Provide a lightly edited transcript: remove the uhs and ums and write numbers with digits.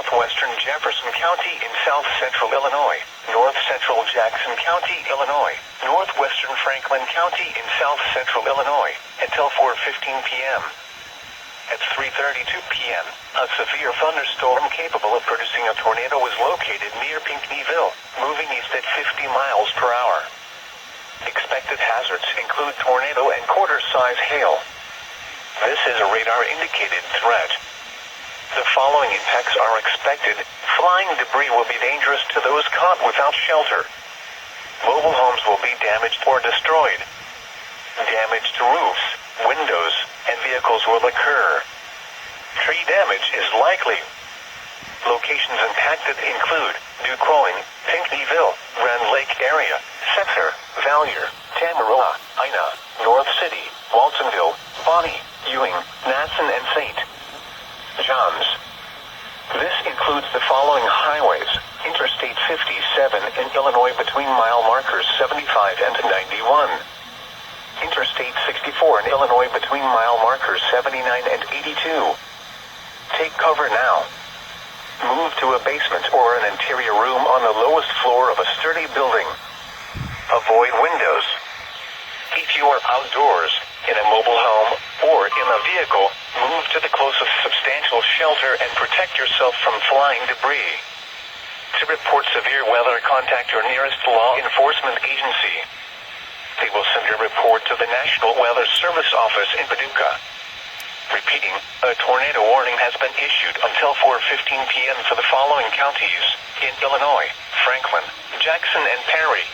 southwestern Jefferson County in south-central Illinois, north-central Jackson County, Illinois, northwestern Franklin County in south-central Illinois, until 4:15 p.m. At 3:32 p.m., a severe thunderstorm capable of producing a tornado was located near Pinckneyville, moving east at 50 miles per hour. Expected hazards include tornado and quarter-size hail. This is a radar-indicated threat. The following impacts are expected. Flying debris will be dangerous to those caught without shelter. Mobile homes will be damaged or destroyed. Damage to roofs, windows, and vehicles will occur. Tree damage is likely. Locations impacted include Du Quoin, Pinckneyville, Grand Lake area, Center, Valier, Tamaroa, Ina, North City, Waltonville, Bonnie, Ewing, Natson, and St. John's. This includes the following highways: Interstate 57 in Illinois between mile markers 75 and 91. Interstate 64 in Illinois between mile markers 79 and 82. Take cover now. Move to a basement or an interior room on the lowest floor of a sturdy building. Avoid windows. If you are outdoors, in a mobile home, or in a vehicle, move to the closest substantial shelter and protect yourself from flying debris. To report severe weather, contact your nearest law enforcement agency. They will send your report to the National Weather Service office in Paducah. Repeating, a tornado warning has been issued until 4:15 p.m. for the following counties in Illinois: Franklin, Jackson, and Perry.